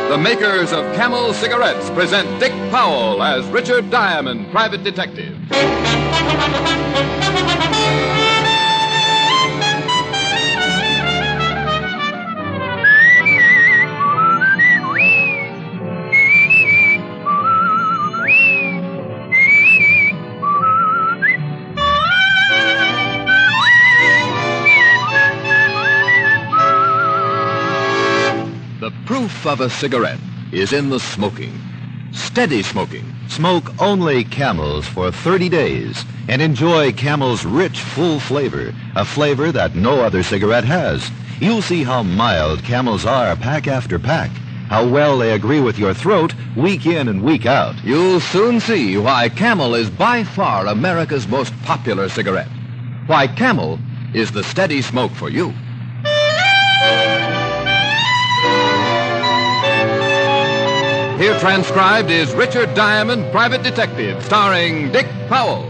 The makers of Camel cigarettes present Dick Powell as Richard Diamond, private detective. The proof of a cigarette is in the smoking. Steady smoking. Smoke only Camels for 30 days and enjoy Camel's rich, full flavor, a flavor that no other cigarette has. You'll see how mild Camels are pack after pack, how well they agree with your throat week in and week out. You'll soon see why Camel is by far America's most popular cigarette. Why Camel is the steady smoke for you. Here transcribed is Richard Diamond, private detective, starring Dick Powell.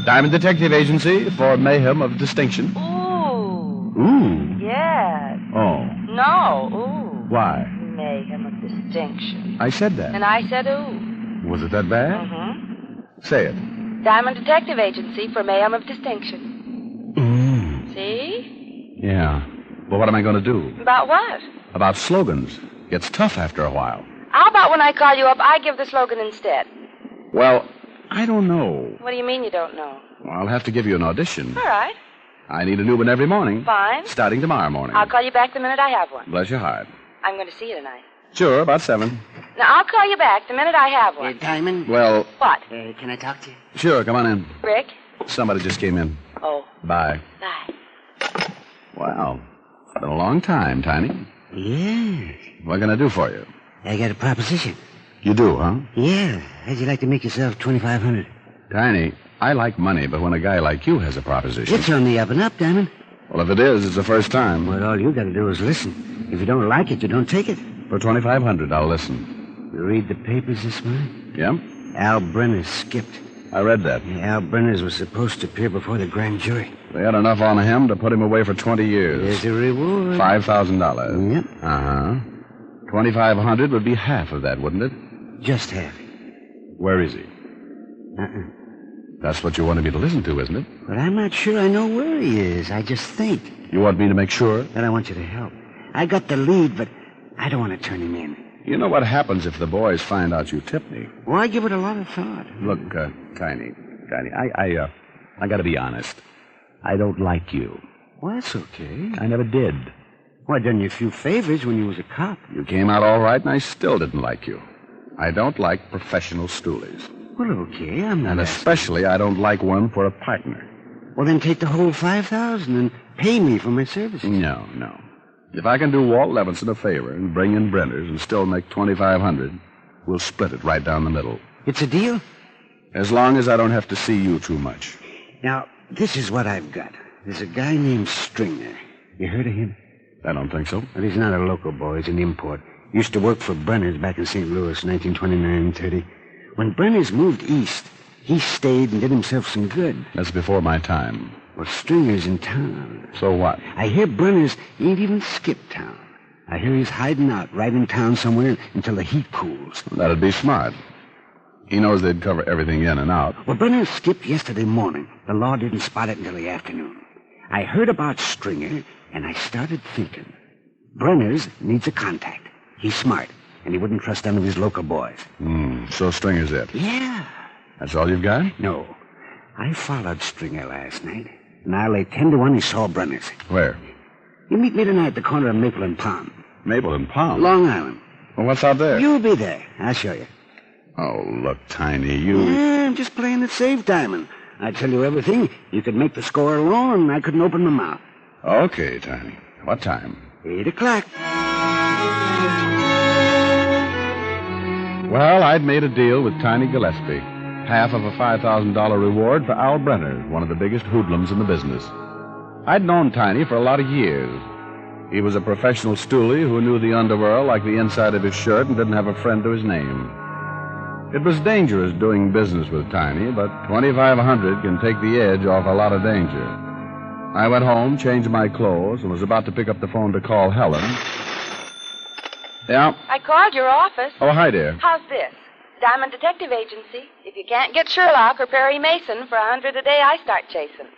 Diamond Detective Agency for mayhem of distinction. Ooh. Ooh. Yes. Oh. No. Ooh. Why? Mayhem of distinction. I said that. And I said ooh. Was it that bad? Mm-hmm. Say it. Diamond Detective Agency for mayhem of distinction. See? Yeah. Well, what am I going to do? About what? About slogans. Gets tough after a while. How about when I call you up, I give the slogan instead? Well, I don't know. What do you mean you don't know? Well, I'll have to give you an audition. All right. I need a new one every morning. Fine. Starting tomorrow morning. I'll call you back the minute I have one. Bless your heart. I'm going to see you tonight. Sure, about 7. Now, I'll call you back the minute I have one. Diamond? Well, What? Can I talk to you? sure, come on in. Rick? Somebody just came in. Oh, Bye. bye. Wow. It's been a long time, Tiny. Yes. What can I do for you? I got a proposition. You do, huh? Yeah. How'd you like to make yourself $2,500? Tiny, I like money, but when a guy like you has a proposition... It's on the up and up, Diamond. Well, if it is, it's the first time. Well, all you got to do is listen. If you don't like it, you don't take it. For $2,500, I'll listen. You read the papers this morning? Yeah? Al Brenners skipped. I read that. Yeah, Al Brenners was supposed to appear before the grand jury. They had enough on him to put him away for 20 years. There's a reward. $5,000. Yep. Uh-huh. $2,500 would be half of that, wouldn't it? Just half. Where is he? That's what you wanted me to listen to, isn't it? But I'm not sure I know where he is. I just think. You want me to make sure? Then I want you to help. I got the lead, but I don't want to turn him in. You know what happens if the boys find out you tipped me? Well, I give it a lot of thought. Look, Tiny, I gotta be honest. I don't like you. Well, that's okay. I never did. Well, I done you a few favors when you was a cop. You came out all right, and I still didn't like you. I don't like professional stoolies. Well, okay, I'm not And especially, I don't like one for a partner. Well, then take the whole $5,000 and pay me for my services. No. If I can do Walt Levinson a favor and bring in Brenners and still make $2,500, we'll split it right down the middle. It's a deal? As long as I don't have to see you too much. Now, this is what I've got. There's a guy named Stringer. You heard of him? I don't think so. Well, he's not a local boy. He's an import. Used to work for Brenners back in St. Louis, 1929-30. When Brenners moved east, he stayed and did himself some good. That's before my time. Well, Stringer's in town. So what? I hear Brenners ain't even skipped town. I hear he's hiding out right in town somewhere until the heat cools. That'd be smart. He knows they'd cover everything in and out. Well, Brenners skipped yesterday morning. The law didn't spot it until the afternoon. I heard about Stringer, and I started thinking. Brenners needs a contact. He's smart, and he wouldn't trust none of his local boys. So Stringer's it. Yeah. That's all you've got? No. I followed Stringer last night, and I lay 10 to 1 he saw Brenners. Where? You meet me tonight at the corner of Maple and Palm. Maple and Palm? Long Island. Well, what's out there? You'll be there. I'll show you. Oh, look, Tiny, you... Yeah, I'm just playing it safe, Diamond. I tell you everything. You could make the score alone, and I couldn't open my mouth. Okay, Tiny. What time? 8 o'clock. Well, I'd made a deal with Tiny Gillespie. Half of a $5,000 reward for Al Brenner, one of the biggest hoodlums in the business. I'd known Tiny for a lot of years. He was a professional stoolie who knew the underworld like the inside of his shirt and didn't have a friend to his name. It was dangerous doing business with Tiny, but $2,500 can take the edge off a lot of danger. I went home, changed my clothes, and was about to pick up the phone to call Helen. Yeah? I called your office. Oh, hi, dear. How's this? Diamond Detective Agency. If you can't get Sherlock or Perry Mason for $100 a day, I start chasing.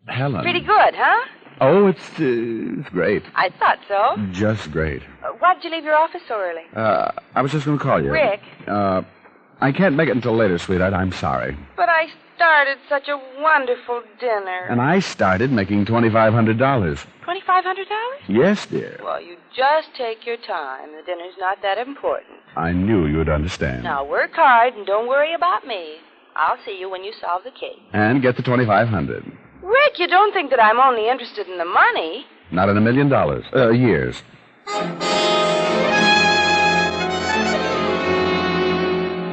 Helen. Pretty good, huh? Oh, it's great. I thought so. Just great. Why'd you leave your office so early? I was just going to call you. Rick. I can't make it until later, sweetheart. I'm sorry. But I started such a wonderful dinner. And I started making $2,500. $2,500? Yes, dear. Well, you just take your time. The dinner's not that important. I knew you'd understand. Now, work hard and don't worry about me. I'll see you when you solve the case. And get the $2,500. Rick, you don't think that I'm only interested in the money? Not in $1 million. Years.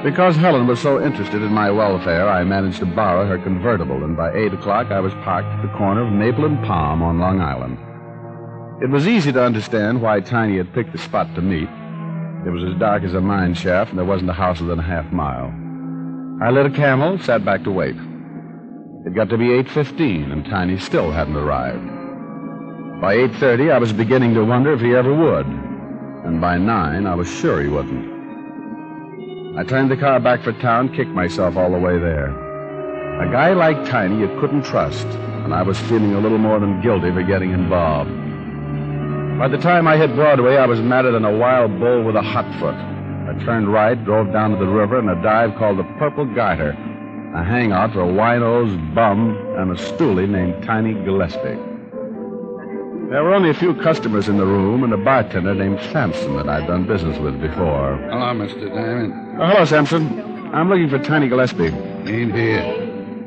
Because Helen was so interested in my welfare, I managed to borrow her convertible, and by 8 o'clock I was parked at the corner of Maple and Palm on Long Island. It was easy to understand why Tiny had picked the spot to meet. It was as dark as a mine shaft, and there wasn't a house within a half mile. I lit a Camel, sat back to wait. It got to be 8:15, and Tiny still hadn't arrived. By 8:30, I was beginning to wonder if he ever would. And by 9, I was sure he wouldn't. I turned the car back for town, kicked myself all the way there. A guy like Tiny you couldn't trust, and I was feeling a little more than guilty for getting involved. By the time I hit Broadway, I was madder than a wild bull with a hot foot. I turned right, drove down to the river in a dive called the Purple Garter, a hangout for a wino, bum, and a stoolie named Tiny Gillespie. There were only a few customers in the room and a bartender named Sampson that I'd done business with before. Hello, Mr. Diamond. Oh, hello, Sampson. I'm looking for Tiny Gillespie. Ain't here.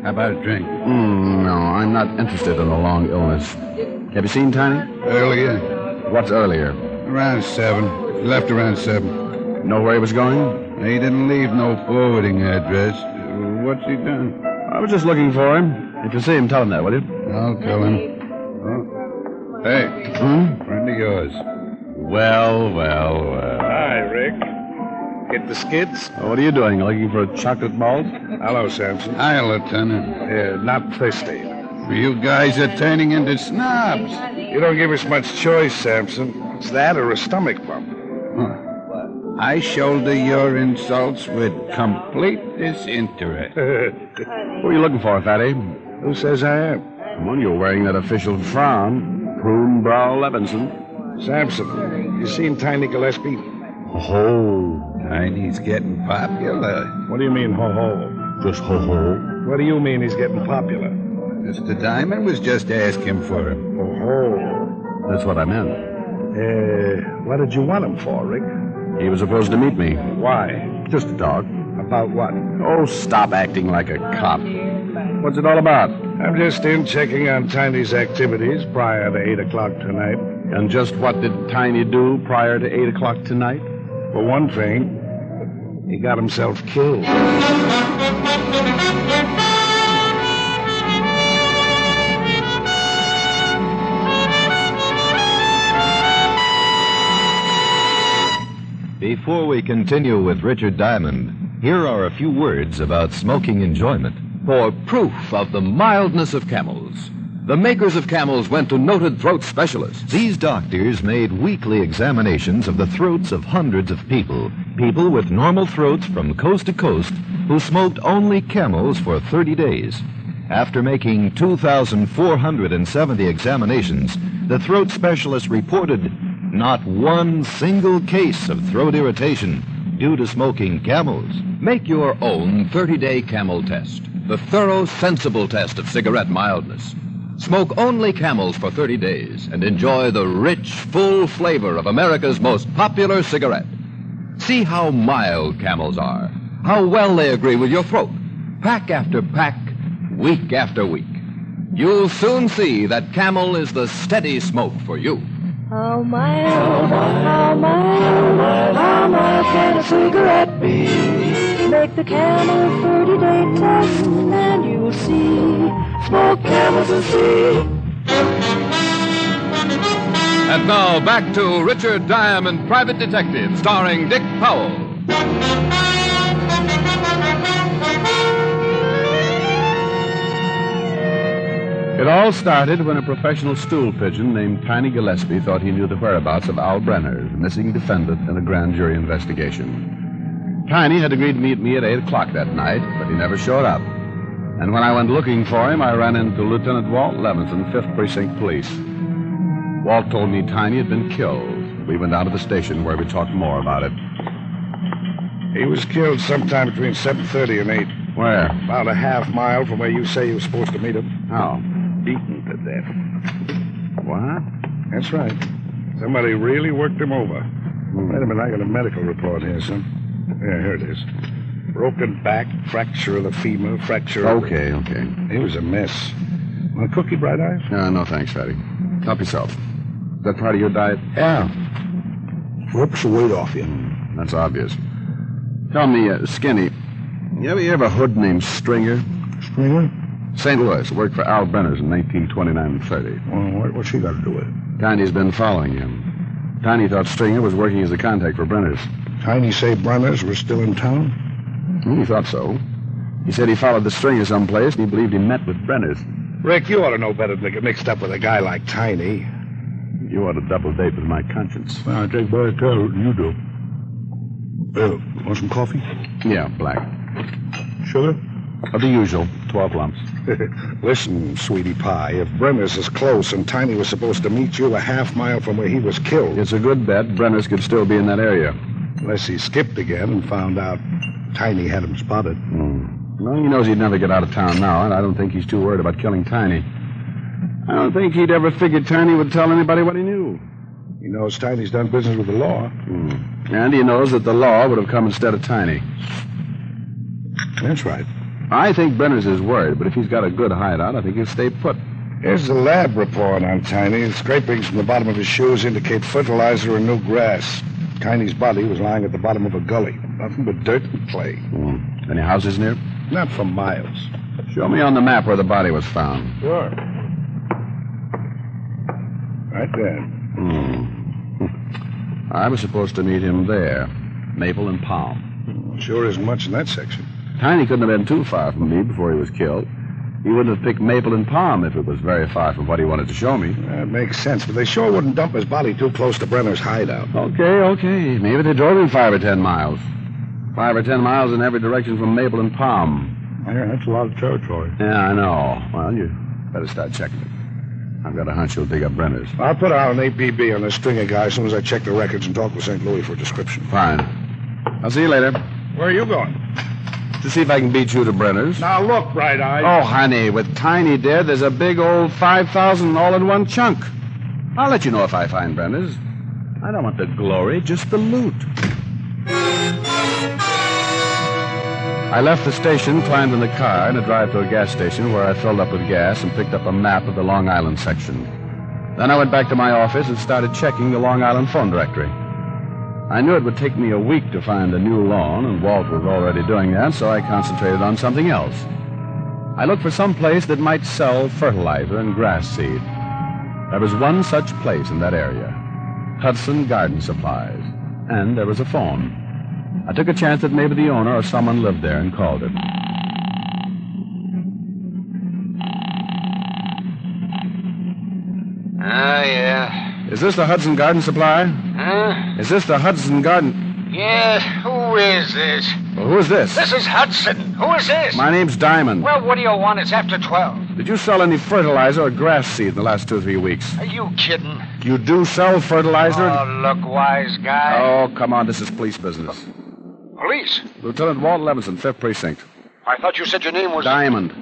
How about a drink? No, I'm not interested in a long illness. Have you seen Tiny? Earlier. What's earlier? Around 7. He left around 7. Know where he was going? He didn't leave no forwarding address. What's he done? I was just looking for him. If you see him, tell him that, will you? I'll tell him. Oh. Hey, friend of yours. Well. Hi, Rick. Get the skids? What are you doing? Looking for a chocolate malt? Hello, Sampson. Hi, Lieutenant. Not thirsty. You guys are turning into snobs. You don't give us much choice, Sampson. It's that or a stomach bump. I shoulder your insults with complete disinterest. Who are you looking for, Fatty? Who says I am? Well, you're wearing that official frown. Prune brow Levinson. Sampson, you seen Tiny Gillespie? Ho-ho. Tiny's getting popular. What do you mean, ho-ho? Just ho-ho. What do you mean he's getting popular? Mr. Diamond was just asking for him. Ho-ho. That's what I meant. What did you want him for, Rick? He was supposed to meet me. Why? Just to talk. About what? Oh, stop acting like a cop. What's it all about? I'm just in checking on Tiny's activities prior to 8 o'clock tonight. And just what did Tiny do prior to 8 o'clock tonight? For one thing, he got himself killed. Before we continue with Richard Diamond, here are a few words about smoking enjoyment. For proof of the mildness of camels, the makers of camels went to noted throat specialists. These doctors made weekly examinations of the throats of hundreds of people with normal throats from coast to coast, who smoked only Camels for 30 days. After making 2,470 examinations, the throat specialists reported not one single case of throat irritation due to smoking Camels. Make your own 30-day Camel test, the thorough, sensible test of cigarette mildness. Smoke only Camels for 30 days and enjoy the rich, full flavor of America's most popular cigarette. See how mild Camels are, how well they agree with your throat, pack after pack, week after week. You'll soon see that Camel is the steady smoke for you. How mild can a cigarette be? Make the Camel 30-day test and you'll see. Smoke Camels and see. And now back to Richard Diamond, Private Detective, starring Dick Powell. It all started when a professional stool pigeon named Tiny Gillespie thought he knew the whereabouts of Al Brenners, missing defendant in a grand jury investigation. Tiny had agreed to meet me at 8 o'clock that night, but he never showed up. And when I went looking for him, I ran into Lieutenant Walt Levinson, 5th Precinct Police. Walt told me Tiny had been killed. We went down to the station where we talked more about it. He was killed sometime between 7:30 and 8. Where? About a half mile from where you say you were supposed to meet him. How? Beaten to death. What? That's right. Somebody really worked him over. Wait a minute, I got a medical report here, son. Yeah, here it is. Broken back, fracture of the femur, fracture of Okay. He was a mess. Want a cookie, Bright Eyes? No, thanks, Fatty. Help yourself. Is that part of your diet? Yeah. Rips the weight off you. That's obvious. Tell me, Skinny, you ever a hood named Stringer? Stringer? St. Louis. Worked for Al Brenners in 1929 and 30. Well, what's she got to do with it? Tiny's been following him. Tiny thought Stringer was working as a contact for Brenners. Tiny say Brenners were still in town? He thought so. He said he followed the Stringer someplace, and he believed he met with Brenners. Rick, you ought to know better than to get mixed up with a guy like Tiny. You ought to double date with my conscience. Well, I take better care than you do. Want some coffee? Yeah, black. Sugar? Of the usual, 12 lumps. Listen, sweetie pie, if Brenners is close and Tiny was supposed to meet you a half mile from where he was killed... It's a good bet Brenners could still be in that area. Unless he skipped again and found out Tiny had him spotted. Well, he knows he'd never get out of town now, and I don't think he's too worried about killing Tiny. I don't think he'd ever figured Tiny would tell anybody what he knew. He knows Tiny's done business with the law. And he knows that the law would have come instead of Tiny. That's right. I think Brenners is worried, but if he's got a good hideout, I think he'll stay put. Here's the lab report on Tiny. Scrapings from the bottom of his shoes indicate fertilizer and new grass. Tiny's body was lying at the bottom of a gully. Nothing but dirt and clay. Any houses near? Not for miles. Show me on the map where the body was found. Sure. Right there. I was supposed to meet him there. Maple and Palm. Sure isn't much in that section. Tiny couldn't have been too far from me before he was killed. He wouldn't have picked Maple and Palm if it was very far from what he wanted to show me. That makes sense, but they sure wouldn't dump his body too close to Brenner's hideout. Okay. Maybe they drove him 5 or 10 miles. 5 or 10 miles in every direction from Maple and Palm. Yeah, that's a lot of territory. Yeah, I know. Well, you better start checking it. I've got a hunch you'll dig up Brenners. I'll put out an APB on this Stringer guy as soon as I check the records and talk with St. Louis for a description. Fine. I'll see you later. Where are you going? To see if I can beat you to Brenners. Now, look, Bright Eye. Oh, honey, with Tiny dead, there's a big old 5,000 all in one chunk. I'll let you know if I find Brenners. I don't want the glory, just the loot. I left the station, climbed in the car, and a drive to a gas station where I filled up with gas and picked up a map of the Long Island section. Then I went back to my office and started checking the Long Island phone directory. I knew it would take me a week to find a new lawn, and Walt was already doing that, so I concentrated on something else. I looked for some place that might sell fertilizer and grass seed. There was one such place in that area, Hudson Garden Supplies, and there was a phone. I took a chance that maybe the owner or someone lived there and called it. Yeah. Is this the Hudson Garden Supply? Huh? Is this the Hudson Garden... Yeah, who is this? Well, who is this? This is Hudson. Who is this? My name's Diamond. Well, what do you want? It's after 12. Did you sell any fertilizer or grass seed in the last 2 or 3 weeks? Are you kidding? You do sell fertilizer? Oh, look, wise guy. Oh, come on. This is police business. Police? Lieutenant Walt Levinson, 5th Precinct. I thought you said your name was... Diamond.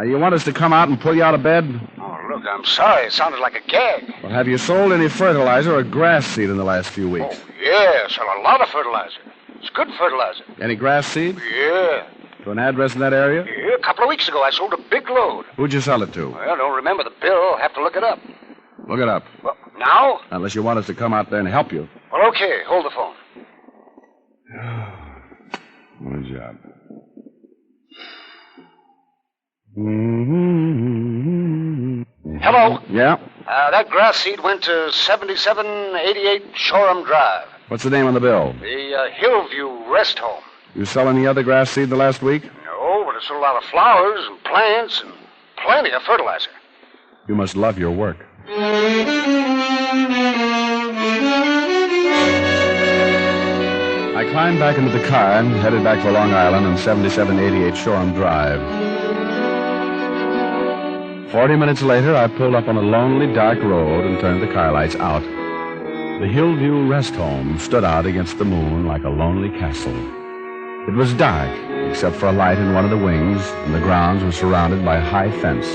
You want us to come out and pull you out of bed? Oh, look, I'm sorry. It sounded like a gag. Well, have you sold any fertilizer or grass seed in the last few weeks? Oh, yeah, sell a lot of fertilizer. It's good fertilizer. Any grass seed? Yeah. To an address in that area? Yeah, a couple of weeks ago I sold a big load. Who'd you sell it to? Well, I don't remember the bill. I'll have to look it up. Look it up. Well, now? Unless you want us to come out there and help you. Well, okay. Hold the phone. What a job. Hello? Yeah? That grass seed went to 7788 Shoreham Drive. What's the name on the bill? The Hillview Rest Home. You sell any other grass seed the last week? No, but it's a lot of flowers and plants and plenty of fertilizer. You must love your work. I climbed back into the car and headed back for Long Island and 7788 Shoreham Drive. 40 minutes later, I pulled up on a lonely, dark road and turned the car lights out. The Hillview Rest Home stood out against the moon like a lonely castle. It was dark, except for a light in one of the wings, and the grounds were surrounded by a high fence.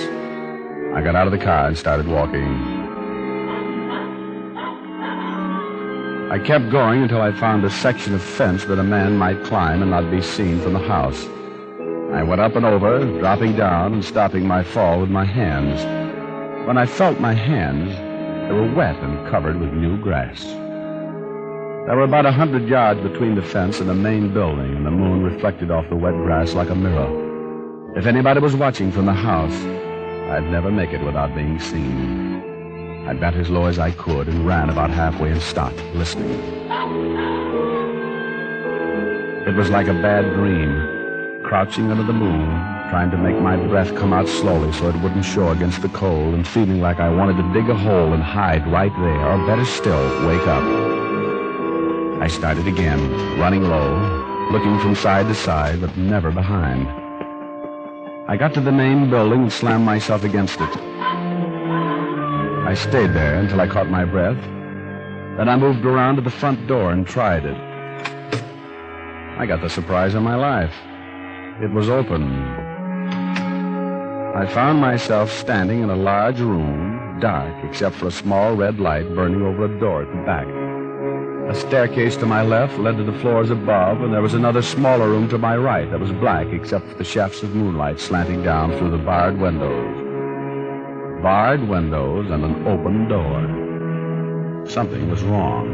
I got out of the car and started walking. I kept going until I found a section of fence that a man might climb and not be seen from the house. I went up and over, dropping down and stopping my fall with my hands. When I felt my hands, they were wet and covered with new grass. There were about 100 yards between the fence and the main building, and the moon reflected off the wet grass like a mirror. If anybody was watching from the house, I'd never make it without being seen. I bent as low as I could and ran about halfway and stopped, listening. It was like a bad dream, crouching under the moon, trying to make my breath come out slowly so it wouldn't show against the cold, and feeling like I wanted to dig a hole and hide right there, or better still, wake up. I started again, running low, looking from side to side, but never behind. I got to the main building and slammed myself against it. I stayed there until I caught my breath. Then I moved around to the front door and tried it. I got the surprise of my life. It was open. I found myself standing in a large room, dark except for a small red light burning over a door at the back. A staircase to my left led to the floors above, and there was another smaller room to my right that was black except for the shafts of moonlight slanting down through the barred windows. Barred windows and an open door. Something was wrong.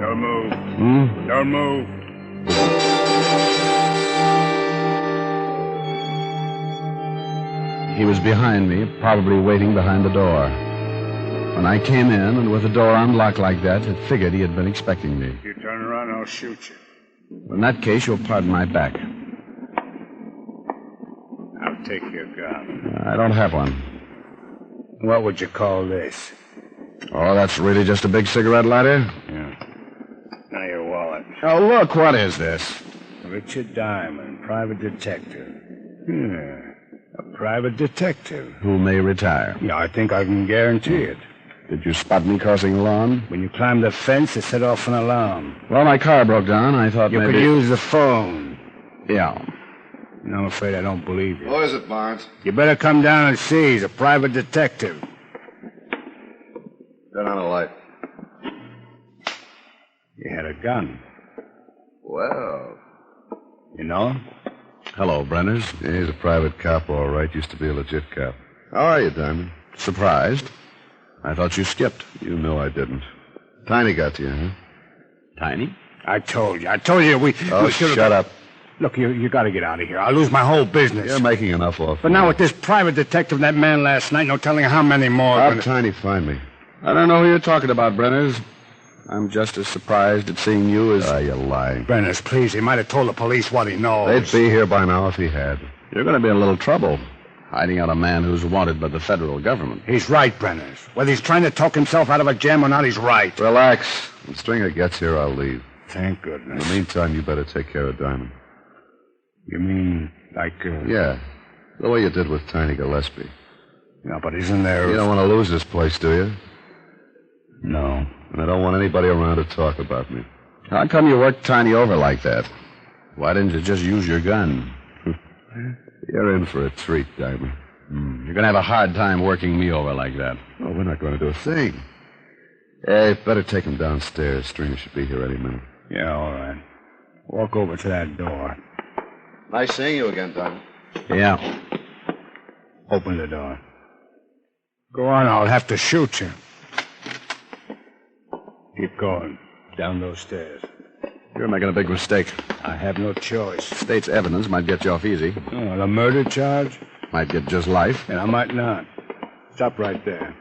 Don't move. Don't move. He was behind me, probably waiting behind the door. When I came in, and with the door unlocked like that, I figured he had been expecting me. If you turn around, I'll shoot you. In that case, you'll pardon my back. I'll take your gun. I don't have one. What would you call this? Oh, that's really just a big cigarette lighter? Yeah. Now your wallet. Oh, look, what is this? Richard Diamond, private detective. Yeah, a private detective. Who may retire. Yeah, I think I can guarantee it. Did you spot me crossing the lawn? When you climbed the fence, it set off an alarm. Well, my car broke down. I thought you maybe... could use the phone. Yeah. And I'm afraid I don't believe you. What is it, Barnes? You better come down and see. He's a private detective. Turn on a light. You had a gun. Well. You know him? Hello, Brenners. Yeah, he's a private cop, all right. Used to be a legit cop. How are you, Diamond? Surprised? I thought you skipped. You know I didn't. Tiny got to you, huh? Tiny? I told you. We shut up. Look, you got to get out of here. I'll lose my whole business. You're making enough off. But now with this private detective and that man last night, no telling how many more. How'd Tiny find me? I don't know who you're talking about, Brenners. I'm just as surprised at seeing you as... You're lying. Brenners, please. He might have told the police what he knows. They'd be here by now if he had. You're going to be in a little trouble, hiding out a man who's wanted by the federal government. He's right, Brenners. Whether he's trying to talk himself out of a jam or not, he's right. Relax. When Stringer gets here, I'll leave. Thank goodness. In the meantime, you better take care of Diamond. You mean like... Yeah. The way you did with Tiny Gillespie. Yeah, but isn't there... You don't want to lose this place, do you? No. And I don't want anybody around to talk about me. How come you worked Tiny over like that? Why didn't you just use your gun? You're in for a treat, Diamond. You're going to have a hard time working me over like that. Oh, we're not going to do a thing. Hey, better take him downstairs. Stringer should be here any minute. Yeah, all right. Walk over to that door. Nice seeing you again, Diamond. Yeah. Open the door. Go on, I'll have to shoot you. Keep going. Down those stairs. You're making a big mistake. I have no choice. State's evidence might get you off easy. Oh, the murder charge? Might get just life. And I might not. Stop right there.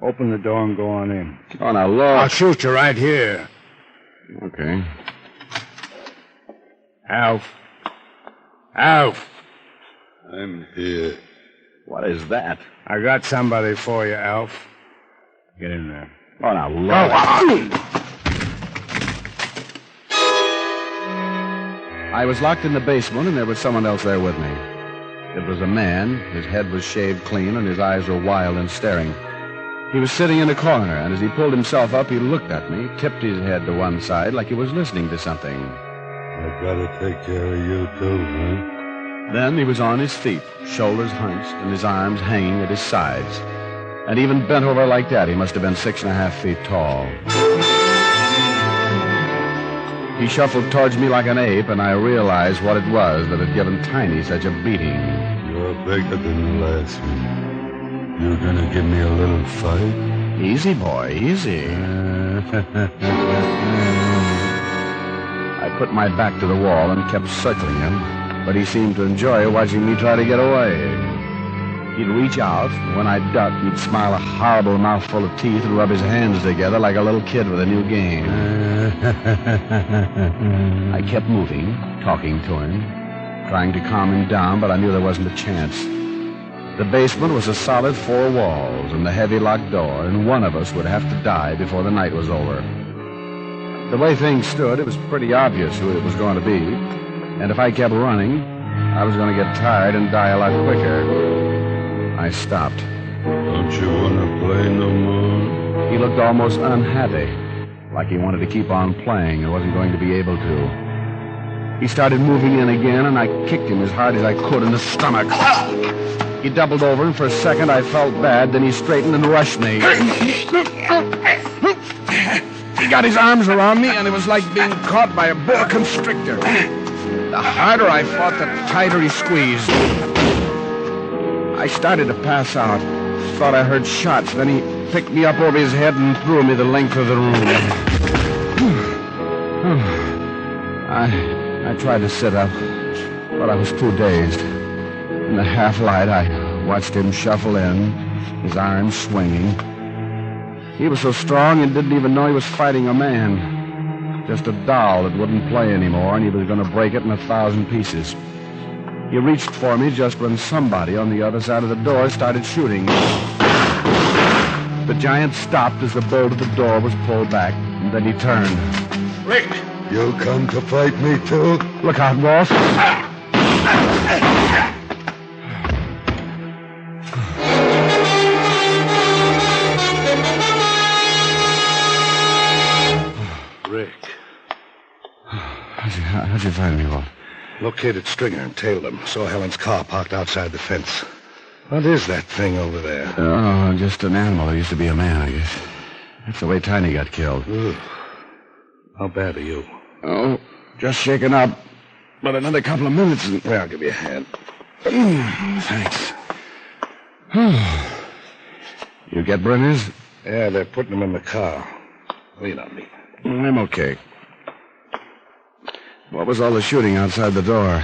Open the door and go on in. Oh, now, look. I'll shoot you right here. Okay. Alf. Alf. I'm here. What is that? I got somebody for you, Alf. Get in there. Oh, now, Lord. I was locked in the basement, and there was someone else there with me. It was a man. His head was shaved clean, and his eyes were wild and staring. He was sitting in a corner, and as he pulled himself up, he looked at me, tipped his head to one side like he was listening to something. I gotta take care of you, too, man. Then he was on his feet, shoulders hunched, and his arms hanging at his sides. And even bent over like that, he must have been 6.5 feet tall. He shuffled towards me like an ape, and I realized what it was that had given Tiny such a beating. You're bigger than the last one. You gonna give me a little fight? Easy, boy, easy. I put my back to the wall and kept circling him, but he seemed to enjoy watching me try to get away. He'd reach out, and when I'd duck, he'd smile a horrible mouthful of teeth and rub his hands together like a little kid with a new game. I kept moving, talking to him, trying to calm him down, but I knew there wasn't a chance. The basement was a solid 4 walls and a heavy locked door, and one of us would have to die before the night was over. The way things stood, it was pretty obvious who it was going to be, and if I kept running, I was going to get tired and die a lot quicker. I stopped. Don't you want to play no more? He looked almost unhappy, like he wanted to keep on playing and wasn't going to be able to. He started moving in again, and I kicked him as hard as I could in the stomach. He doubled over, and for a second I felt bad. Then he straightened and rushed me. He got his arms around me, and it was like being caught by a boa constrictor. The harder I fought, the tighter he squeezed. I started to pass out. Thought I heard shots. Then he picked me up over his head and threw me the length of the room. I tried to sit up, but I was too dazed. In the half-light, I watched him shuffle in, his arms swinging. He was so strong and didn't even know he was fighting a man. Just a doll that wouldn't play anymore, and he was going to break it in 1,000 pieces. He reached for me just when somebody on the other side of the door started shooting. The giant stopped as the bolt of the door was pulled back, and then he turned. Rick! You come to fight me, too? Look out, Wolf. Rick. How'd you find me, Wolf? Located Stringer and tailed him. Saw Helen's car parked outside the fence. What is that thing over there? Oh, just an animal. It used to be a man, I guess. That's the way Tiny got killed. Ugh. How bad are you? Oh, just shaken up. But another couple of minutes and... Well, I'll give you a hand. Thanks. You get Brenners? Yeah, they're putting him in the car. Lean on me. I'm okay. What was all the shooting outside the door?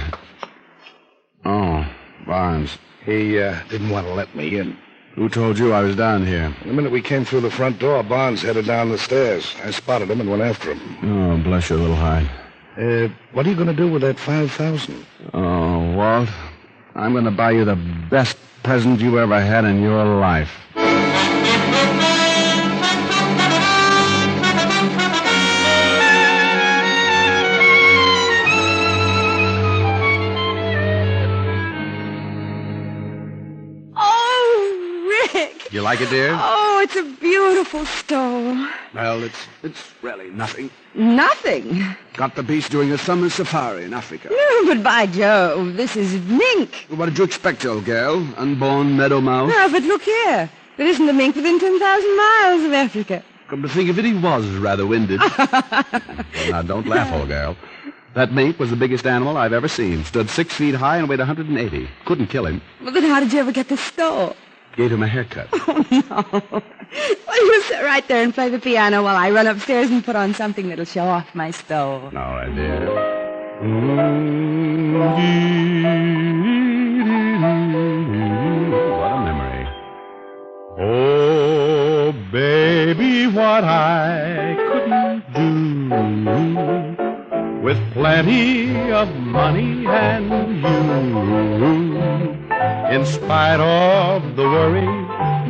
Oh, Barnes. He didn't want to let me in. Who told you I was down here? The minute we came through the front door, Barnes headed down the stairs. I spotted him and went after him. Oh, bless your little heart. What are you going to do with that $5,000? Oh, Walt, I'm going to buy you the best present you ever had in your life. You like it, dear? Oh, it's a beautiful stove. Well, it's really nothing. Nothing? Got the beast doing a summer safari in Africa. No, but by Jove, this is mink. What did you expect, old girl? Unborn meadow mouse? No, but look here. There isn't a mink within 10,000 miles of Africa. Come to think of it, he was rather winded. Now, don't laugh, old girl. That mink was the biggest animal I've ever seen. Stood 6 feet high and weighed 180. Couldn't kill him. Well, then how did you ever get the stove? Gave him a haircut. Oh, no. Well, you sit right there and play the piano while I run upstairs and put on something that'll show off my stove. All right, dear. What a memory. Oh, baby, what I couldn't do with plenty of money and you. In spite of the worry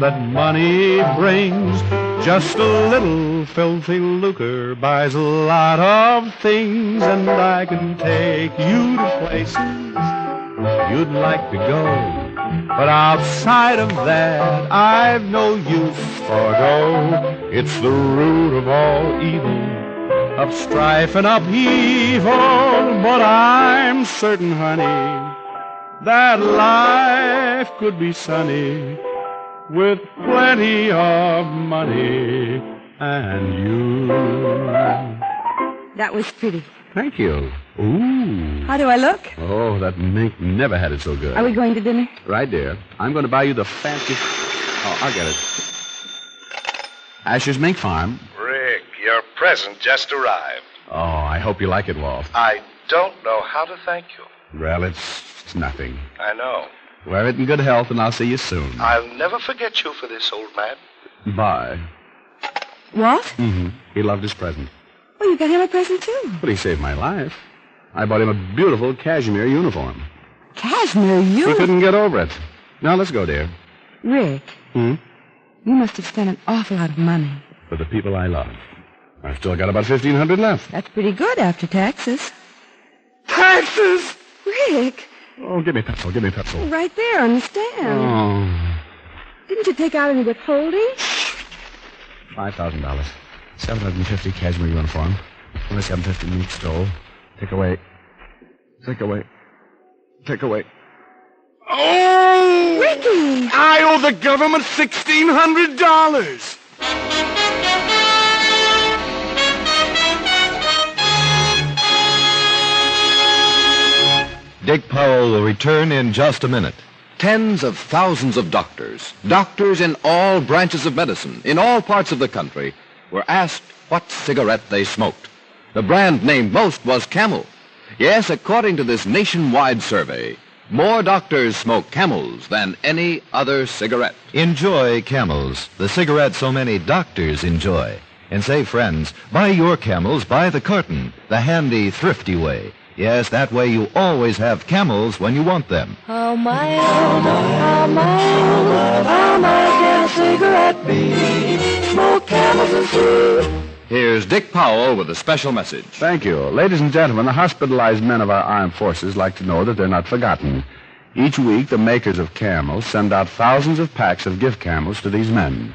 that money brings, just a little filthy lucre buys a lot of things, and I can take you to places you'd like to go. But outside of that, I've no use for dough. It's the root of all evil, of strife and upheaval. But I'm certain, honey, that life could be sunny with plenty of money and you. That was pretty. Thank you. Ooh. How do I look? Oh, that mink never had it so good. Are we going to dinner? Right, dear. I'm going to buy you the fancy... Oh, I'll get it. Asher's Mink Farm. Rick, your present just arrived. Oh, I hope you like it, Walt. I don't know how to thank you. Well, it's nothing. I know. Wear it in good health, and I'll see you soon. I'll never forget you for this, old man. Bye. What? Mm-hmm. He loved his present. Well, you got him a present, too. But he saved my life. I bought him a beautiful cashmere uniform. Cashmere He uniform? couldn't get over it. Now, let's go, dear. Rick, Hmm? you must have spent an awful lot of money. For the people I love. I've still got about $1,500 left. That's pretty good after taxes. Taxes! Rick, Oh, give me pencil, give me pencil. right there on the stand. Oh, Didn't you take out any withholding? $5,000. $750 cashmere uniform. $27.50 meat stole. Take away. Take away. Take away. Oh! Ricky! I owe the government $1,600. Dick Powell will return in just a minute. Tens of thousands of doctors in all branches of medicine, in all parts of the country, were asked what cigarette they smoked. The brand named most was Camel. Yes, according to this nationwide survey, more doctors smoke Camels than any other cigarette. Enjoy Camels, the cigarette so many doctors enjoy. And say, friends, buy your Camels by the carton, the handy, thrifty way. Yes, that way you always have Camels when you want them. How mild can a cigarette be? Smoke Camels and sweet. Here's Dick Powell with a special message. Thank you. Ladies and gentlemen, the hospitalized men of our armed forces like to know that they're not forgotten. Each week, the makers of Camels send out thousands of packs of gift Camels to these men.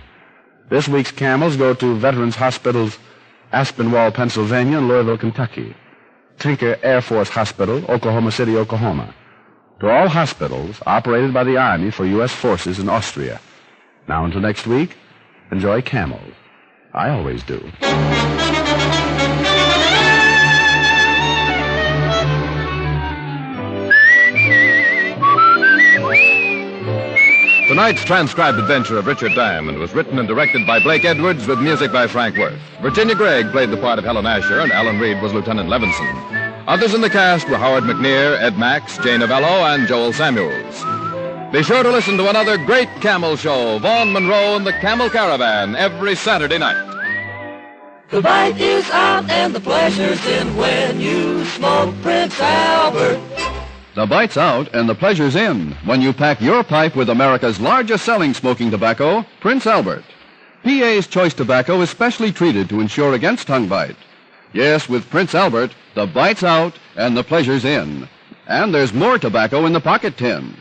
This week's Camels go to Veterans Hospitals, Aspinwall, Pennsylvania, and Louisville, Kentucky. Tinker Air Force Hospital, Oklahoma City, Oklahoma. To all hospitals operated by the Army for U.S. forces in Austria. Now until next week, enjoy Camels. I always do. Tonight's transcribed adventure of Richard Diamond was written and directed by Blake Edwards with music by Frank Worth. Virginia Gregg played the part of Helen Asher, and Alan Reed was Lieutenant Levinson. Others in the cast were Howard McNear, Ed Max, Jane Novello, and Joel Samuels. Be sure to listen to another great Camel show, Vaughn Monroe and the Camel Caravan, every Saturday night. The bite is out and the pleasure's in when you smoke Prince Albert. The bite's out and the pleasure's in when you pack your pipe with America's largest selling smoking tobacco, Prince Albert. PA's Choice Tobacco is specially treated to ensure against tongue bite. Yes, with Prince Albert, the bite's out and the pleasure's in. And there's more tobacco in the pocket tin.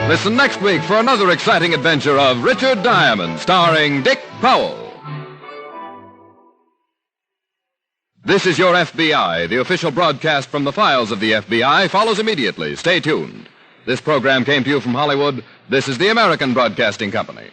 Listen next week for another exciting adventure of Richard Diamond, starring Dick Powell. This is Your FBI. The official broadcast from the files of the FBI follows immediately. Stay tuned. This program came to you from Hollywood. This is the American Broadcasting Company.